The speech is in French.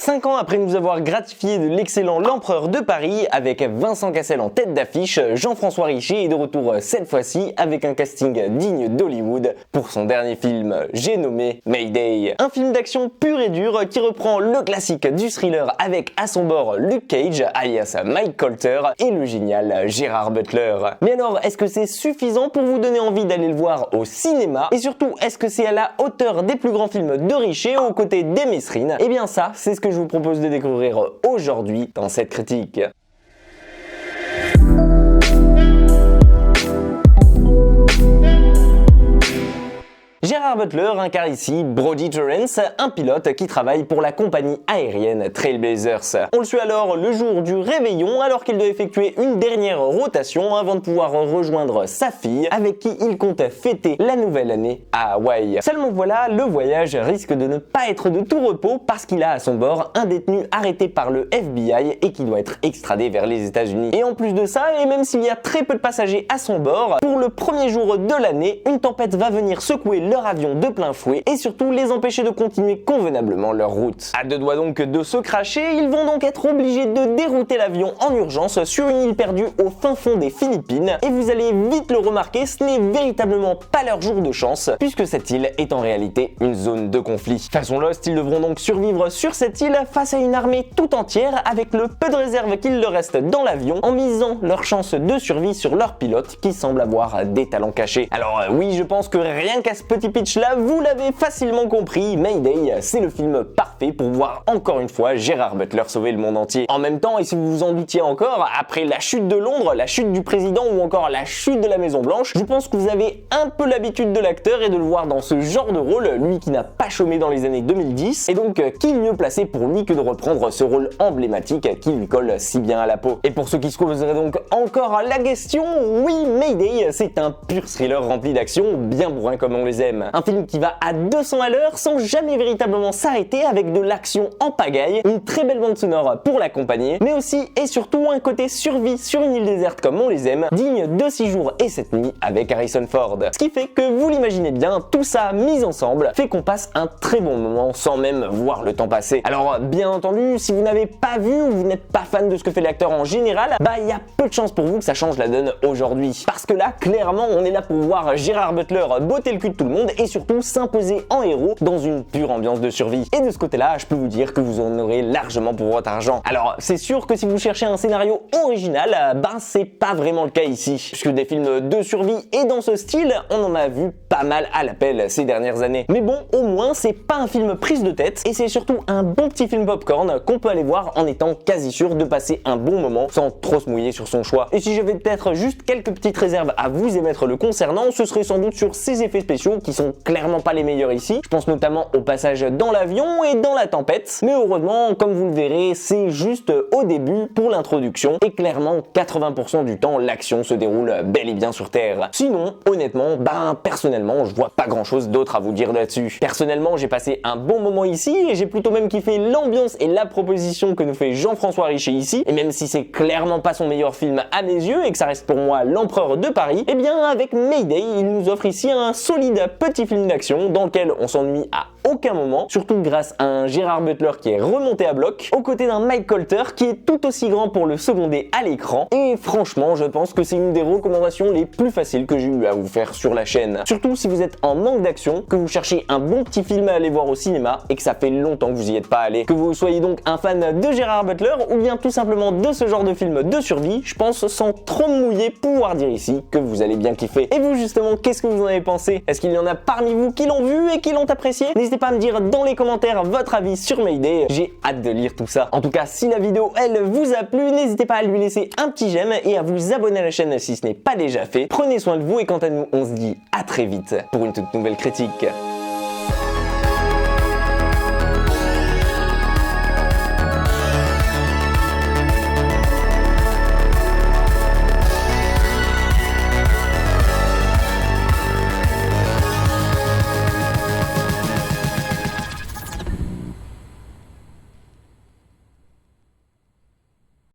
5 ans après nous avoir gratifié de l'excellent L'Empereur de Paris, avec Vincent Cassel en tête d'affiche, Jean-François Richer est de retour cette fois-ci avec un casting digne d'Hollywood pour son dernier film, j'ai nommé Mayday. Un film d'action pur et dur qui reprend le classique du thriller avec à son bord Luke Cage, alias Mike Colter, et le génial Gerard Butler. Mais alors, est-ce que c'est suffisant pour vous donner envie d'aller le voir au cinéma? Et surtout, est-ce que c'est à la hauteur des plus grands films de Richer aux côtés des Mesrine? Eh bien ça, c'est ce que je vous propose de découvrir aujourd'hui dans cette critique. Gerard Butler incarne ici Brody Torrance, un pilote qui travaille pour la compagnie aérienne Trailblazers. On le suit alors le jour du réveillon alors qu'il doit effectuer une dernière rotation avant de pouvoir rejoindre sa fille avec qui il compte fêter la nouvelle année à Hawaï. Seulement voilà, le voyage risque de ne pas être de tout repos parce qu'il a à son bord un détenu arrêté par le FBI et qui doit être extradé vers les États-Unis. Et en plus de ça, et même s'il y a très peu de passagers à son bord, pour le premier jour de l'année, une tempête va venir secouer leur avion de plein fouet et surtout les empêcher de continuer convenablement leur route. À deux doigts donc de se cracher, ils vont donc être obligés de dérouter l'avion en urgence sur une île perdue au fin fond des Philippines et vous allez vite le remarquer, ce n'est véritablement pas leur jour de chance puisque cette île est en réalité une zone de conflit. Façon Lost, ils devront donc survivre sur cette île face à une armée tout entière avec le peu de réserve qu'il leur reste dans l'avion en misant leur chance de survie sur leur pilote qui semble avoir des talents cachés. Alors oui, je pense que rien qu'à ce petit pitch là, vous l'avez facilement compris, Mayday, c'est le film parfait pour voir encore une fois Gerard Butler sauver le monde entier. En même temps, et si vous vous en doutiez encore, après la chute de Londres, la chute du président ou encore la chute de la Maison Blanche, je pense que vous avez un peu l'habitude de l'acteur et de le voir dans ce genre de rôle, lui qui n'a pas chômé dans les années 2010, et donc qui mieux placé pour lui que de reprendre ce rôle emblématique qui lui colle si bien à la peau. Et pour ceux qui se poseraient donc encore la question, oui, Mayday, c'est un pur thriller rempli d'action, bien bourrin comme on les aime. Un film qui va à 200 à l'heure sans jamais véritablement s'arrêter avec de l'action en pagaille, une très belle bande sonore pour l'accompagner, mais aussi et surtout un côté survie sur une île déserte comme on les aime, digne de 6 jours et 7 nuits avec Harrison Ford. Ce qui fait que vous l'imaginez bien, tout ça mis ensemble fait qu'on passe un très bon moment sans même voir le temps passer. Alors bien entendu, si vous n'avez pas vu ou vous n'êtes pas fan de ce que fait l'acteur en général, bah il y a peu de chances pour vous que ça change la donne aujourd'hui. Parce que là, clairement, on est là pour voir Gerard Butler botter le cul de tout le monde et surtout s'imposer en héros dans une pure ambiance de survie. Et de ce côté-là, je peux vous dire que vous en aurez largement pour votre argent. Alors, c'est sûr que si vous cherchez un scénario original, ben c'est pas vraiment le cas ici. Puisque des films de survie et dans ce style, on en a vu pas mal à l'appel ces dernières années. Mais bon, au moins, c'est pas un film prise de tête et c'est surtout un bon petit film popcorn qu'on peut aller voir en étant quasi sûr de passer un bon moment sans trop se mouiller sur son choix. Et si j'avais peut-être juste quelques petites réserves à vous émettre le concernant, ce serait sans doute sur ses effets spéciaux qui sont clairement pas les meilleurs ici. Je pense notamment au passage dans l'avion et dans la tempête. Mais heureusement, comme vous le verrez, c'est juste au début pour l'introduction et clairement 80% du temps l'action se déroule bel et bien sur Terre. Sinon, honnêtement, personnellement, je vois pas grand chose d'autre à vous dire là-dessus. Personnellement, j'ai passé un bon moment ici et j'ai plutôt même kiffé l'ambiance et la proposition que nous fait Jean-François Richer ici. Et même si c'est clairement pas son meilleur film à mes yeux et que ça reste pour moi L'Empereur de Paris, eh bien avec Mayday, il nous offre ici un solide petit film d'action dans lequel on s'ennuie à aucun moment, surtout grâce à un Gerard Butler qui est remonté à bloc, aux côtés d'un Mike Colter qui est tout aussi grand pour le seconder à l'écran, et franchement je pense que c'est une des recommandations les plus faciles que j'ai eu à vous faire sur la chaîne. Surtout si vous êtes en manque d'action, que vous cherchez un bon petit film à aller voir au cinéma et que ça fait longtemps que vous y êtes pas allé. Que vous soyez donc un fan de Gerard Butler ou bien tout simplement de ce genre de film de survie, je pense sans trop me mouiller pouvoir dire ici que vous allez bien kiffer. Et vous justement, qu'est-ce que vous en avez pensé? Est-ce qu'il y en a parmi vous qui l'ont vu et qui l'ont apprécié? N'hésitez pas à me dire dans les commentaires votre avis sur Mayday, j'ai hâte de lire tout ça. En tout cas, si la vidéo elle vous a plu, n'hésitez pas à lui laisser un petit j'aime et à vous abonner à la chaîne si ce n'est pas déjà fait. Prenez soin de vous et quant à nous, on se dit à très vite pour une toute nouvelle critique.